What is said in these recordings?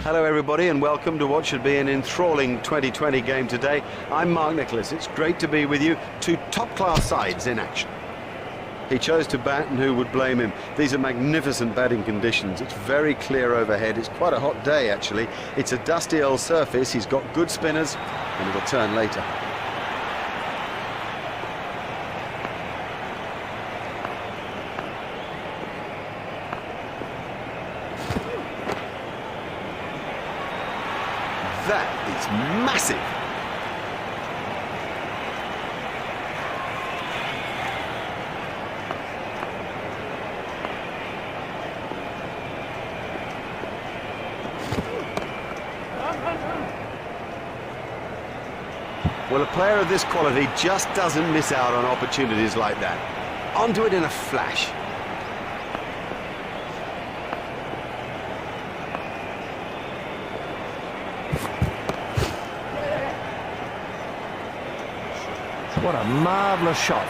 Hello everybody and welcome to what should be an enthralling 2020 game today. I'm Mark Nicholas. It's great to be with you. Two top-class sides in action. He chose to bat, and who would blame him? These are magnificent batting conditions. It's very clear overhead. It's quite a hot day actually. It's a dusty old surface. He's got good spinners and it'll turn later. That is massive. Well, a player of this quality just doesn't miss out on opportunities like that. Onto it in a flash. What a marvellous shot.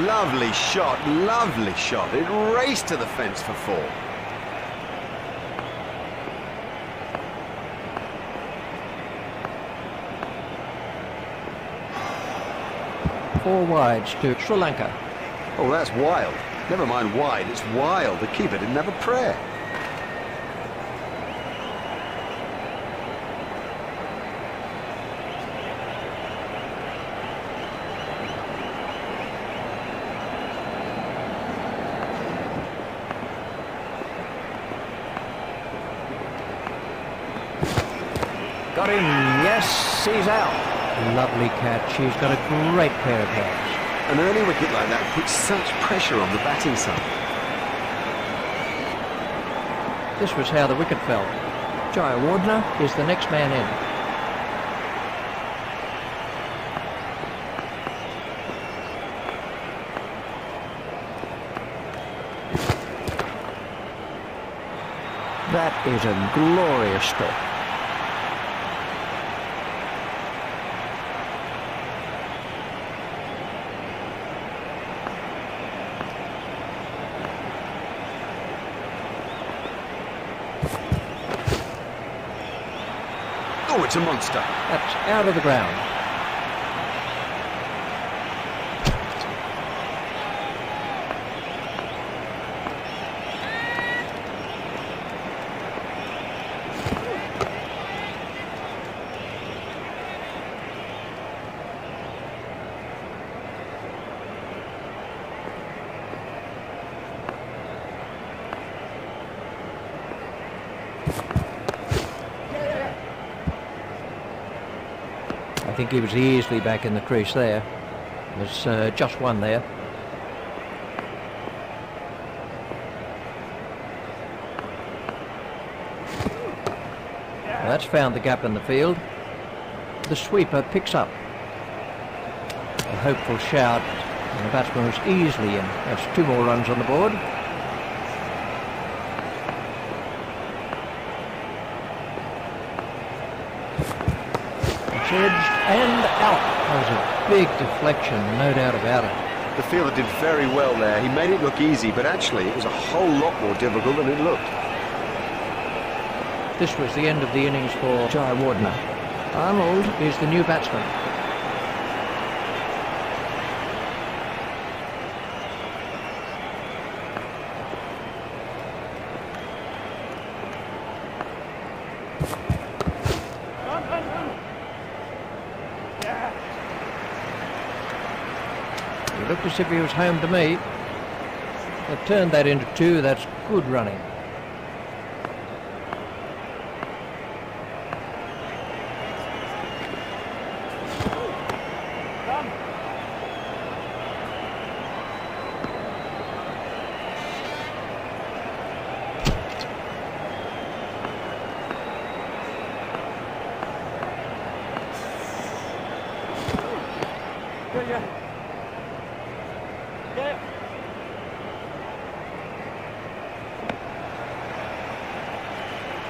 Lovely shot, lovely shot. It raced to the fence for four. Four wides to Sri Lanka. Oh, that's wild. Never mind wide, it's wild. The keeper didn't have a prayer. Got him. Yes, he's out. Lovely catch. He's got a great pair of hands. An early wicket like that puts such pressure on the batting side. This was how the wicket fell. Jayawardene is the next man in. That is a glorious step. Oh, it's a monster. That's out of the ground. I think he was easily back in the crease there. There's just one there. Well, that's found the gap in the field. The sweeper picks up. A hopeful shout, and the batsman was easily in. That's two more runs on the board. Edged and out. That was a big deflection, no doubt about it. The fielder did very well there. He made it look easy, but actually it was a whole lot more difficult than it looked. This was the end of the innings for Jayawardene. Arnold is the new batsman. It looked as if he was home to me. They've turned that into two. That's good running.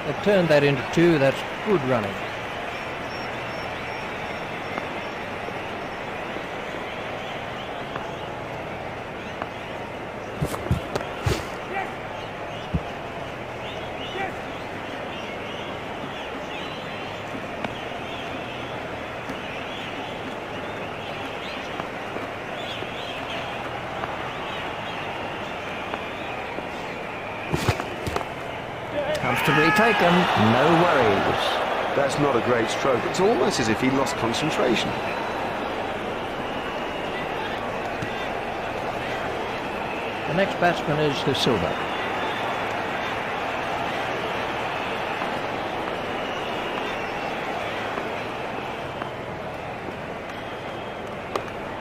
They've turned that into two. That's good running. Comfortably taken, no worries. That's not a great stroke. It's almost as if he lost concentration. The next batsman is De Silva.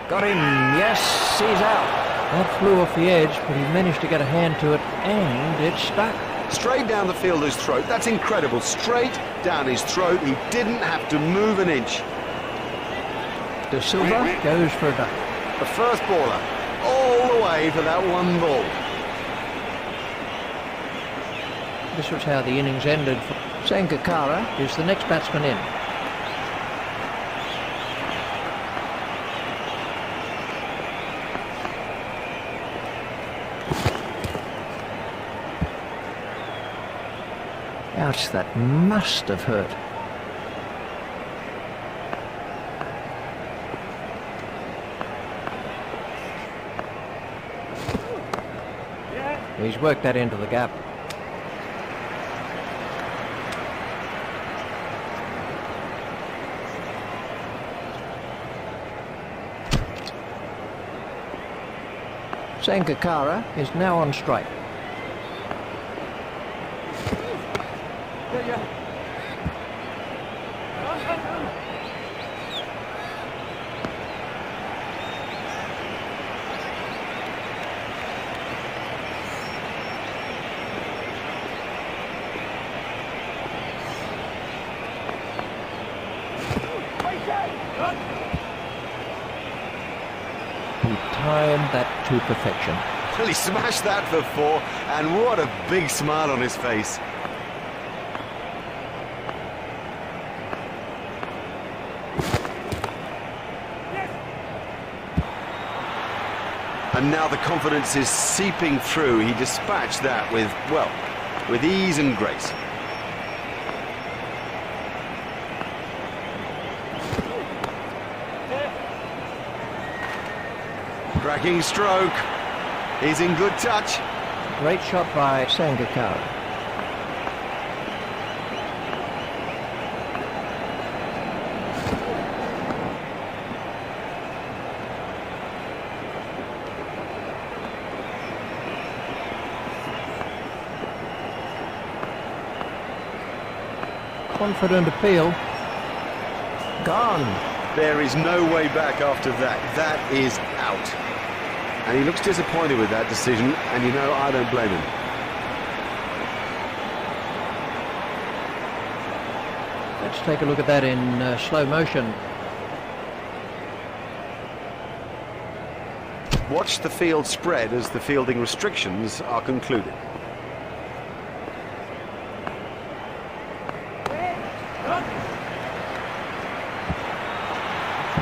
Got him, yes, he's out. That flew off the edge, but he managed to get a hand to it, and it stuck. Straight down the fielder's throat. That's incredible. Straight down his throat. He didn't have to move an inch. De Silva goes for a duck. The first baller, all the way for that one ball. This was how the innings ended. Sangakkara is the next batsman in. Ouch, that must have hurt. He's worked that into the gap. Sangakkara is now on strike. He timed that to perfection. Well, he smashed that for four, and what a big smile on his face. And now the confidence is seeping through. He dispatched that with, well, with ease and grace. Cracking stroke. He's in good touch. Great shot by Sangakkara. Confident appeal. Gone. There is no way back after that. That is out. And he looks disappointed with that decision, and you know, I don't blame him. Let's take a look at that in slow motion. Watch the field spread as the fielding restrictions are concluded.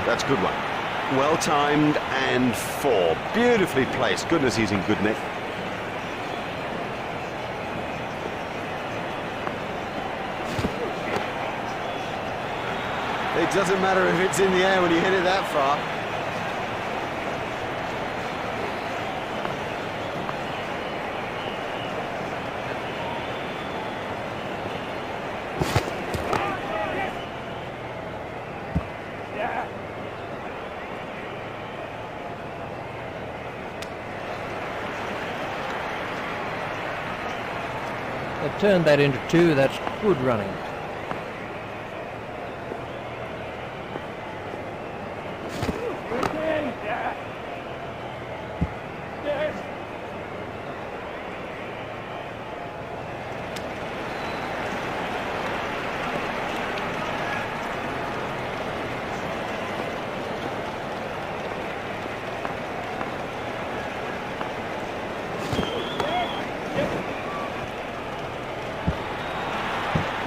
That's a good one. Well timed and four. Beautifully placed. Goodness, he's in good nick. It doesn't matter if it's in the air when you hit it that far. They've turned that into two. That's good running.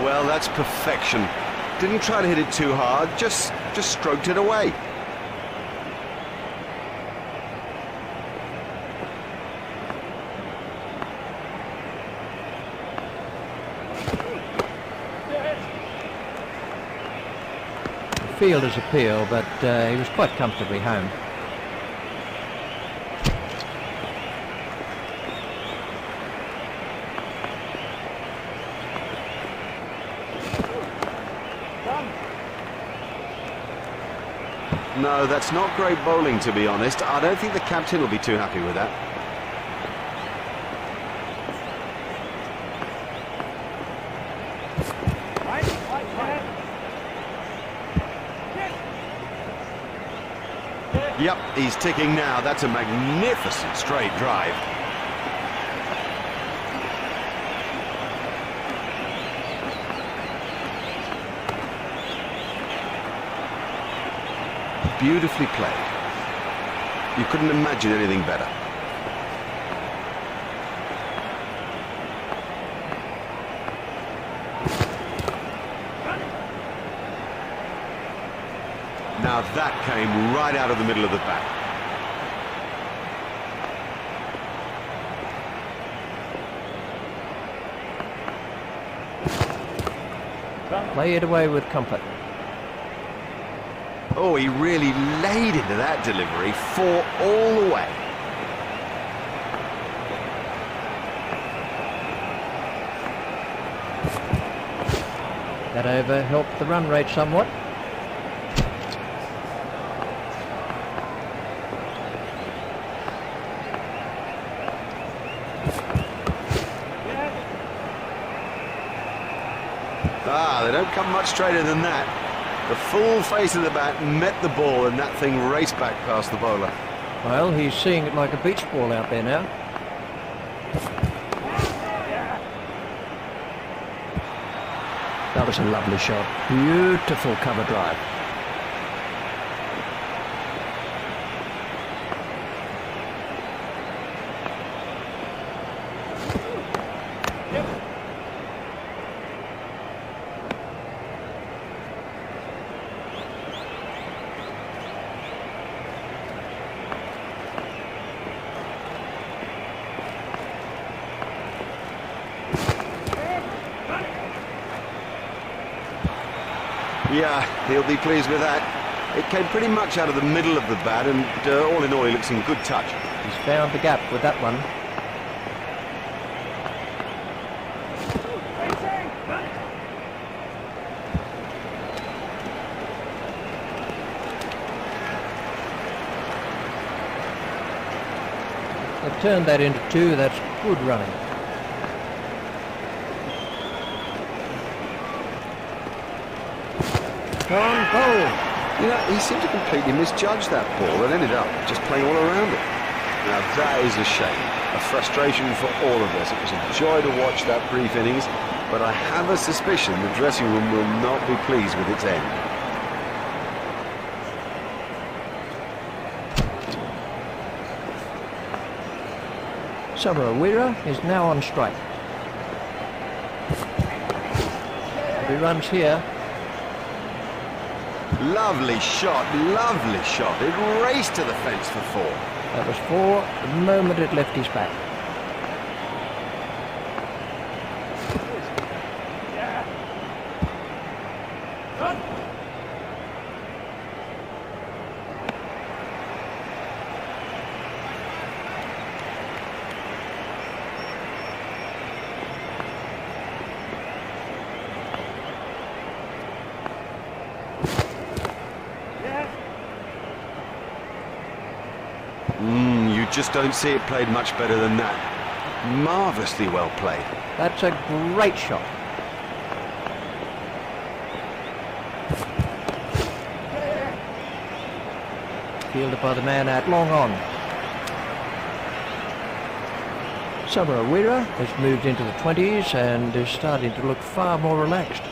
Well, that's perfection. Didn't try to hit it too hard, just stroked it away. Fielder's appeal, but he was quite comfortably home. No, that's not great bowling, to be honest. I don't think the captain will be too happy with that. Yep, he's ticking now. That's a magnificent straight drive. Beautifully played. You couldn't imagine anything better. Now that came right out of the middle of the bat. Play it away with comfort. Oh, he really laid into that delivery, 4 all the way. That over helped the run rate somewhat. Ah, they don't come much straighter than that. The full face of the bat met the ball and that thing raced back past the bowler. Well, he's seeing it like a beach ball out there now. That was a lovely shot. Beautiful cover drive. Yeah, he'll be pleased with that. It came pretty much out of the middle of the bat, and all in all, he looks in good touch. He's found the gap with that one. They've turned that into 2. That's good running. Gone bold. You know, he seemed to completely misjudge that ball and ended up just playing all around it. Now that is a shame, a frustration for all of us. It was a joy to watch that brief innings, but I have a suspicion the dressing room will not be pleased with its end. Samara is now on strike. He runs here. Lovely shot, lovely shot. It raced to the fence for 4. That was 4 the moment it left his bat. You just don't see it played much better than that. Marvellously well played. That's a great shot. Fielded by the man out long on. Samara has moved into the 20s and is starting to look far more relaxed.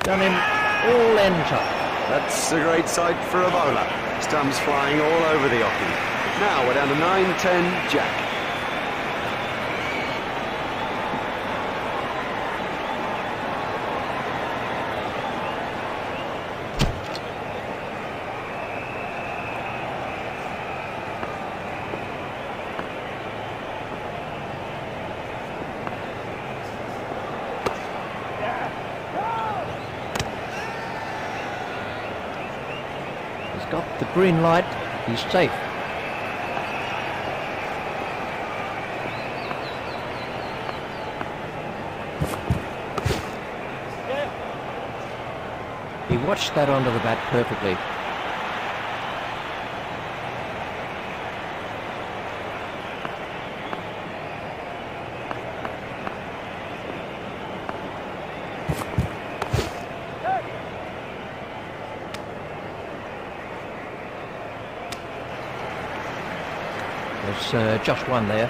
Done him all ends up. That's a great sight for a bowler. Stumps flying all over the occupant. Now we're down to 9-10 Jack. got the green light. He's safe. He watched that onto the bat perfectly. There's just one there.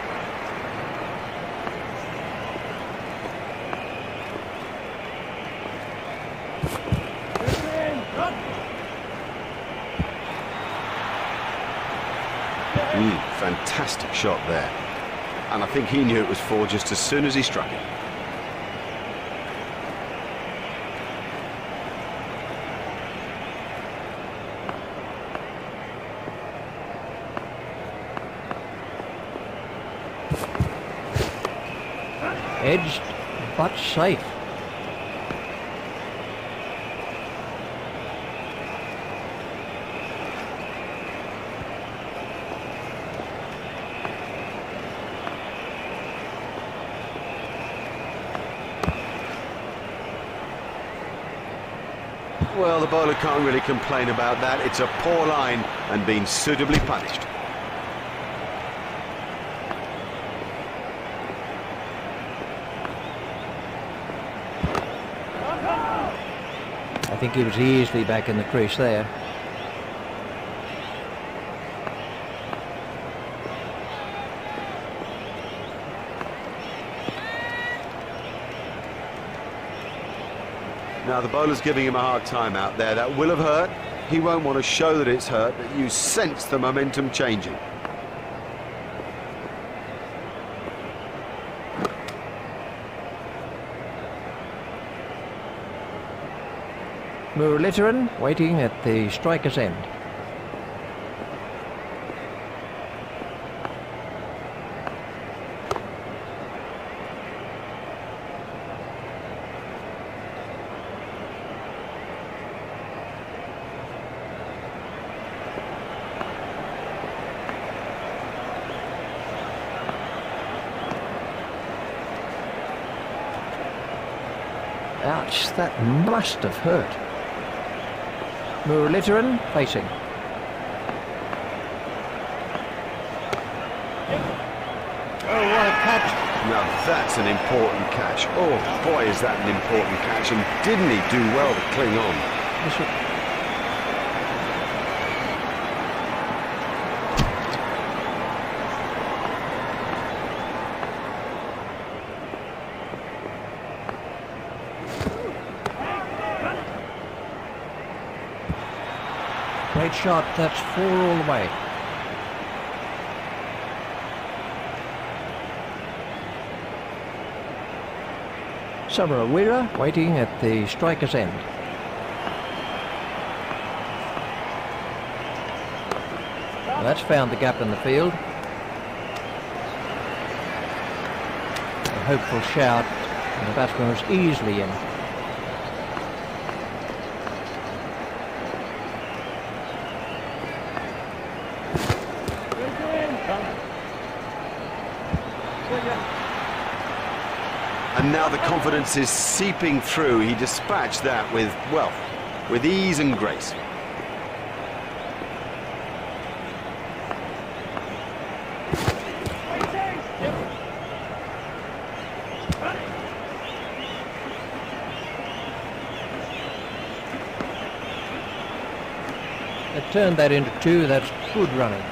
Fantastic shot there. And I think he knew it was four just as soon as he struck it. Edged, but safe. Well, the bowler can't really complain about that. It's a poor line and been suitably punished. I think he was easily back in the crease there. Now the bowler's giving him a hard time out there. That will have hurt. He won't want to show that it's hurt, but you sense the momentum changing. Muralitharan waiting at the striker's end. Ouch, that must have hurt. Muralitharan facing. Oh, what a catch. Now that's an important catch. Oh boy, is that an important catch, and didn't he do well to cling on? Great shot, that's 4 all the way. Samaraweera waiting at the striker's end. Well, that's found the gap in the field. A hopeful shout, and the batsman was easily in. And now the confidence is seeping through. He dispatched that with, well, with ease and grace. They turned that into 2, that's good running.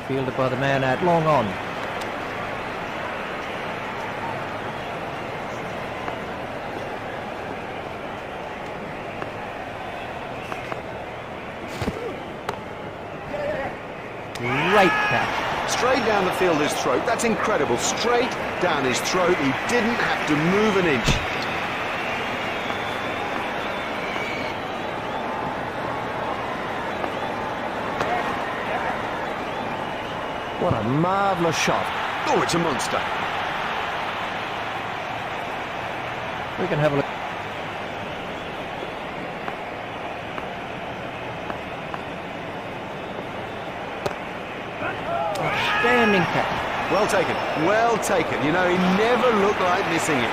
Fielded by the man out long on. Great catch. Straight down the fielder's throat. That's incredible. Straight down his throat. He didn't have to move an inch. What a marvellous shot. Oh, it's a monster. We can have a look. Outstanding catch. Well taken, well taken. You know, he never looked like missing it.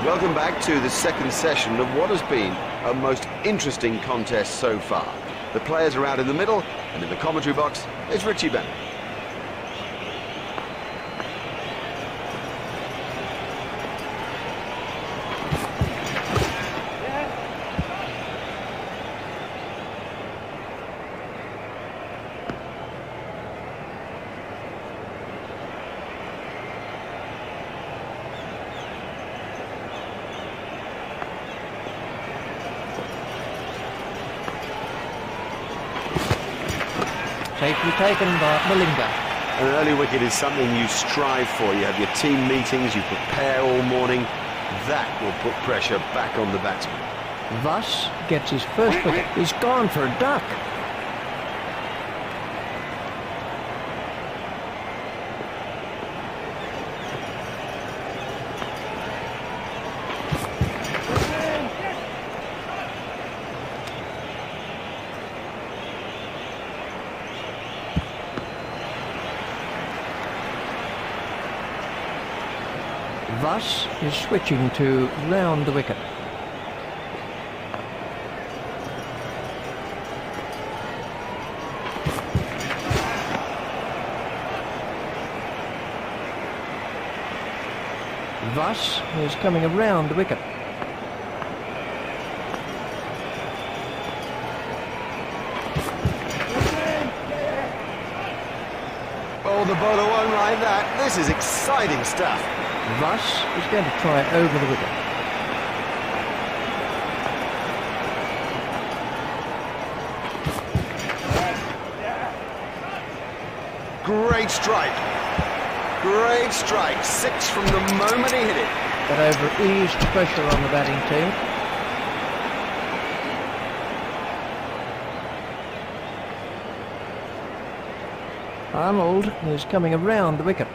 Welcome back to the second session of what has been a most interesting contest so far. The players are out in the middle, and in the commentary box is Richie Bennett. Safely taken by Lanka. An early wicket is something you strive for. You have your team meetings, you prepare all morning. That will put pressure back on the batsman. Thus gets his first wicket. He's gone for a duck. Thus is switching to round the wicket. Thus is coming around the wicket. Oh, the bowler won't like that. This is exciting stuff. Thus is going to try over the wicket. Great strike. Great strike. 6 from the moment he hit it. Got over eased pressure on the batting team. Arnold is coming around the wicket.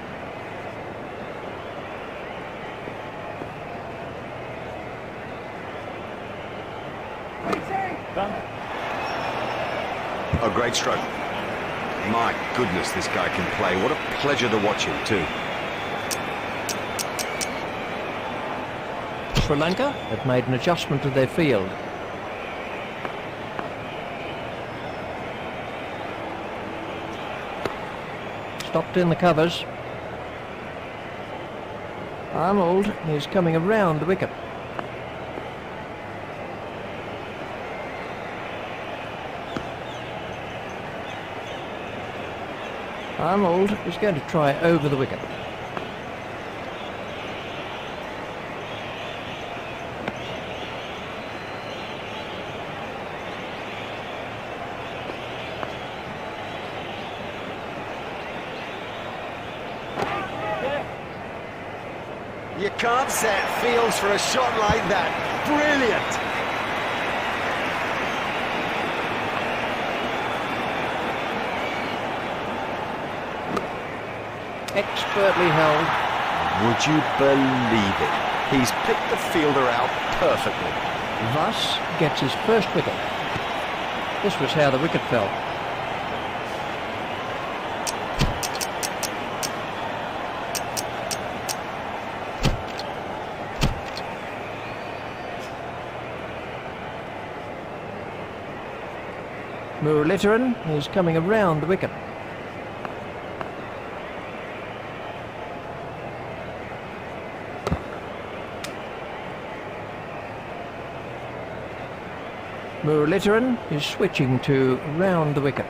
A great stroke. My goodness, this guy can play. What a pleasure to watch him too. Sri Lanka have made an adjustment to their field. Stopped in the covers. Arnold is coming around the wicket. Arnold is going to try over the wicket. You can't set fields for a shot like that. Brilliant! Expertly held. Would you believe it? He's picked the fielder out perfectly. Thus gets his first wicket. This was how the wicket fell. Muralitharan is coming around the wicket. Muralitharan is switching to round the wicket.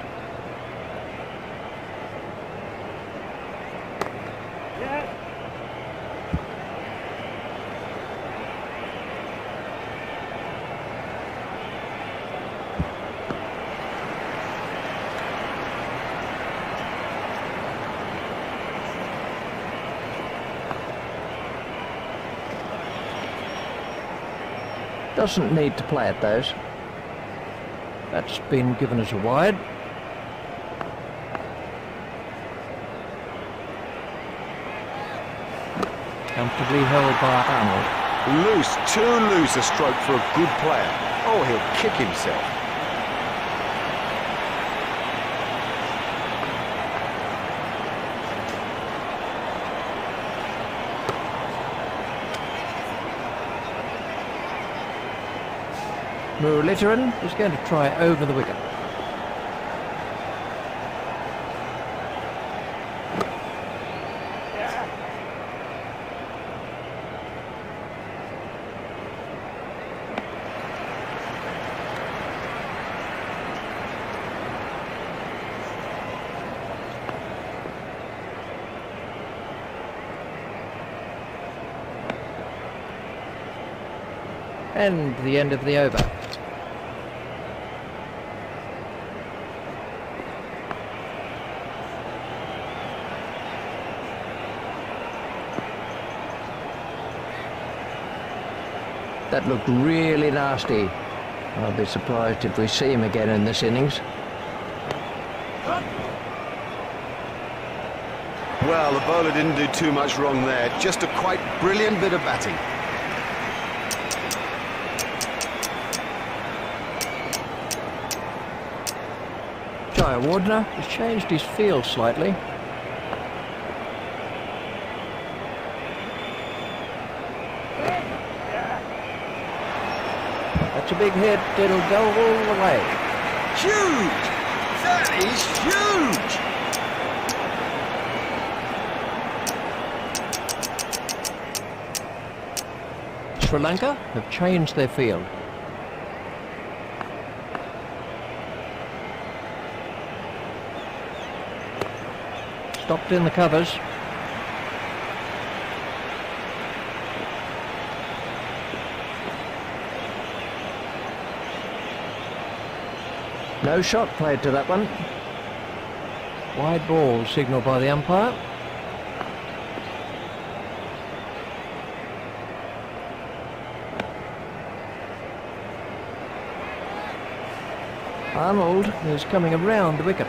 Doesn't need to play at those. That's been given as a wide. Comfortably held by Arnold. Loose, too loose a stroke for a good player. Oh, he'll kick himself. Muralitharan is going to try over the wicket. And the end of the over. That looked really nasty. I'll be surprised if we see him again in this innings. Well, the bowler didn't do too much wrong there. Just a quite brilliant bit of batting. Jayawardene has changed his field slightly. That's a big hit, it'll go all the way. Huge! That is huge! Sri Lanka have changed their field. Stopped in the covers. No shot played to that one. Wide ball signalled by the umpire. Arnold is coming around the wicket.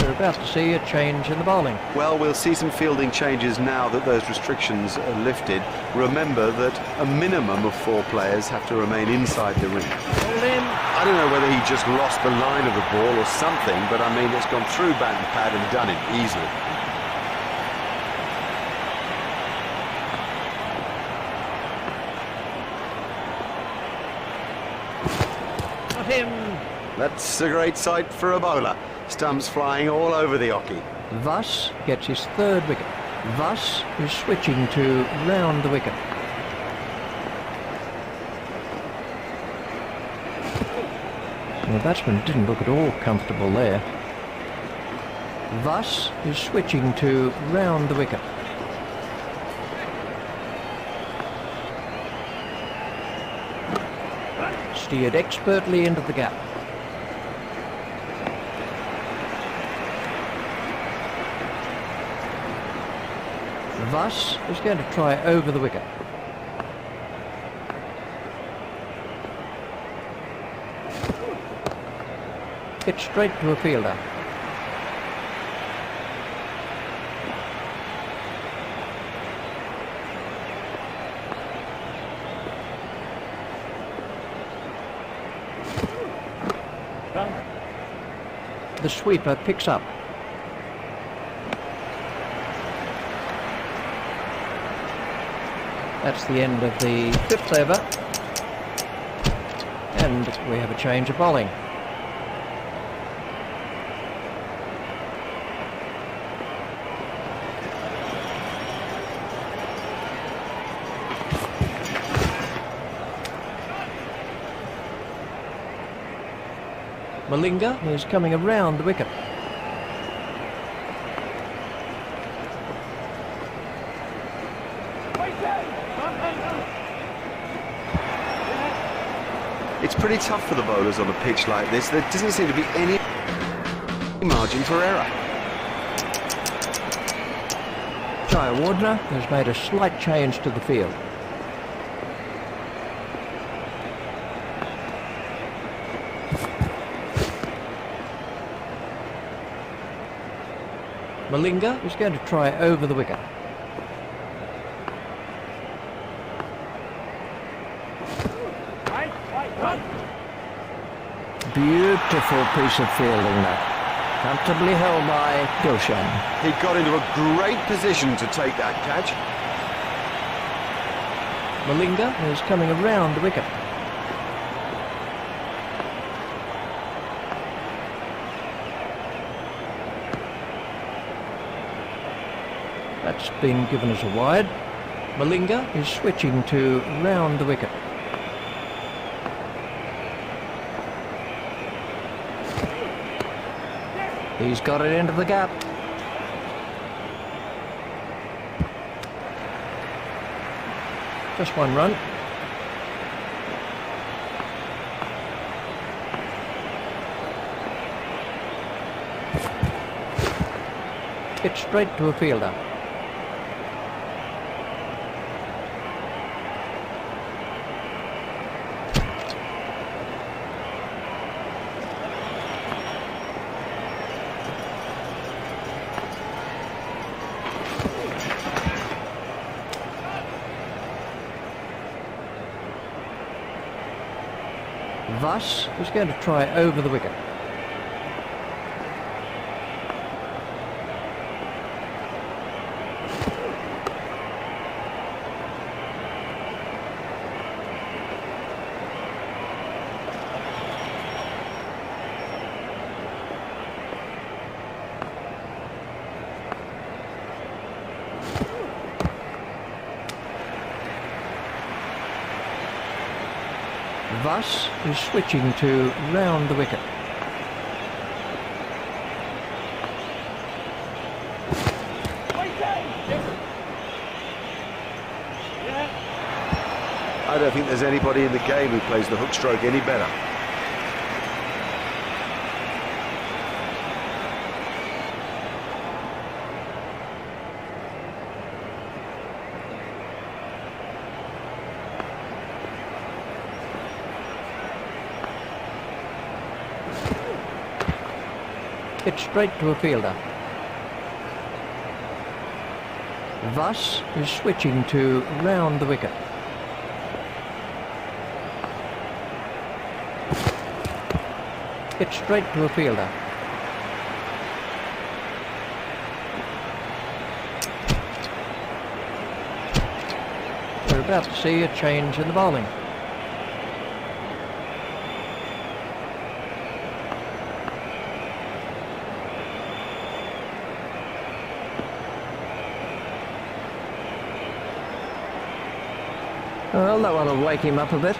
We're about to see a change in the bowling. Well, we'll see some fielding changes now that those restrictions are lifted. Remember that a minimum of 4 players have to remain inside the ring. I don't know whether he just lost the line of the ball or something, but I mean, it's gone through bat and pad and done it easily. Got him! That's a great sight for a bowler. Stumps flying all over the hockey. Vass gets his 3rd wicket. Vass is switching to round the wicket. The batsman didn't look at all comfortable there. Vass is switching to round the wicket. Steered expertly into the gap. Vass is going to try over the wicket. Hit straight to a fielder. The sweeper picks up. That's the end of the 5th over. And we have a change of bowling. Malinga is coming around the wicket. It's pretty tough for the bowlers on a pitch like this. There doesn't seem to be any margin for error. Jayawardene has made a slight change to the field. Malinga is going to try over the wicket. Beautiful piece of fielding that. Comfortably held by Gulshan. He got into a great position to take that catch. Malinga is coming around the wicket. That's been given as a wide. Malinga is switching to round the wicket. He's got it into the gap. Just one run. Hit straight to a fielder. Vass is going to try over the wicket. Vass is switching to round the wicket. I don't think there's anybody in the game who plays the hook stroke any better. Hit straight to a fielder. Vass is switching to round the wicket. Hit straight to a fielder. We're about to see a change in the bowling. Well, that one will wake him up a bit.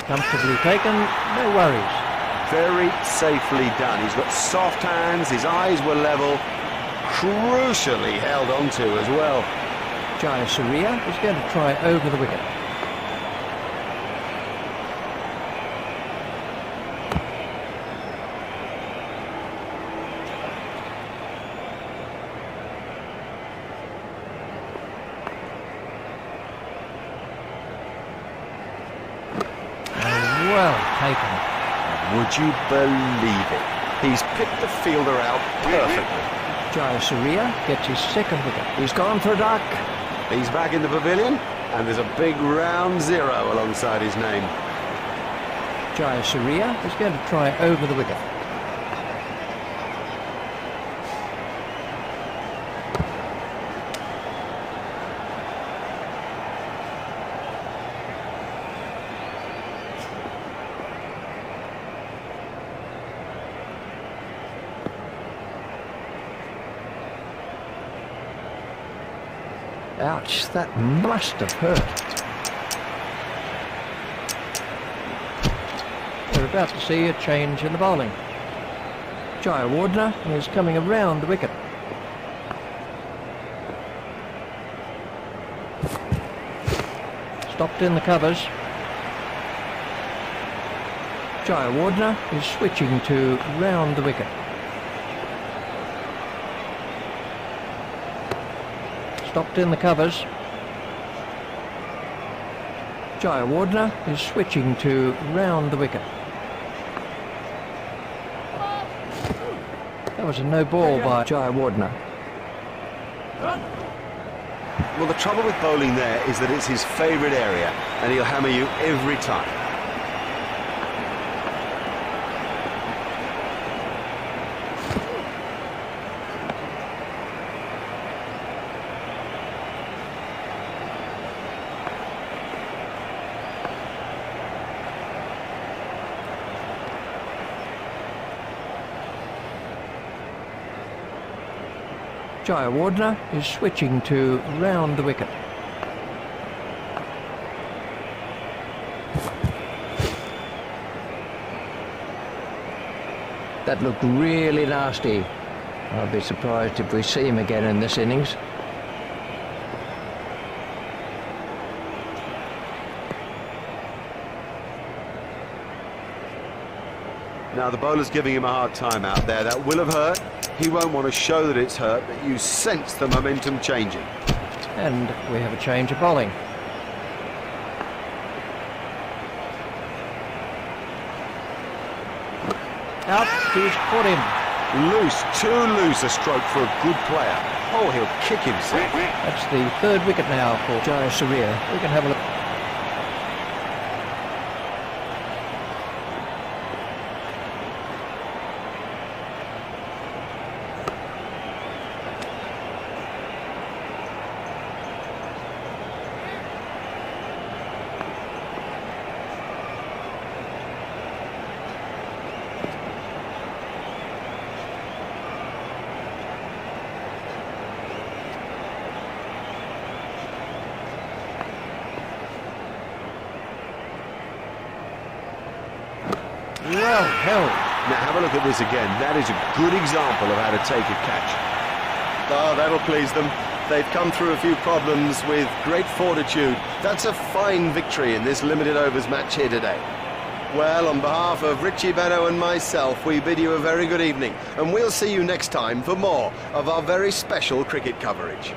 Comfortably taken, no worries. Very safely done. He's got soft hands, his eyes were level, crucially held onto as well. Jayasuriya is going to try over the wicket. Well taken. Would you believe it? He's picked the fielder out perfectly. Jayasuriya gets his second wicket. He's gone for a duck. He's back in the pavilion, and there's a big round 0 alongside his name. Jayasuriya is going to try over the wicket. Ouch, that must have hurt. We're about to see a change in the bowling. Jayawardene is coming around the wicket. Stopped in the covers. Jayawardene is switching to round the wicket. Stopped in the covers. Jayawardene is switching to round the wicket. That was a no ball by Jayawardene. Well, the trouble with bowling there is that it's his favourite area, and he'll hammer you every time. Jayawardene is switching to round the wicket. That looked really nasty. I'll be surprised if we see him again in this innings. Now the bowler's giving him a hard time out there. That will have hurt. He won't want to show that it's hurt, but you sense the momentum changing. And we have a change of bowling. Out, he's caught him. Loose, too loose a stroke for a good player. Oh, he'll kick himself. That's the third wicket now for Jayasuriya. We can have a look. Well held. Now have a look at this again. That is a good example of how to take a catch. Oh, that'll please them. They've come through a few problems with great fortitude. That's a fine victory in this limited overs match here today. Well, on behalf of Richie Benaud and myself, we bid you a very good evening, and we'll see you next time for more of our very special cricket coverage.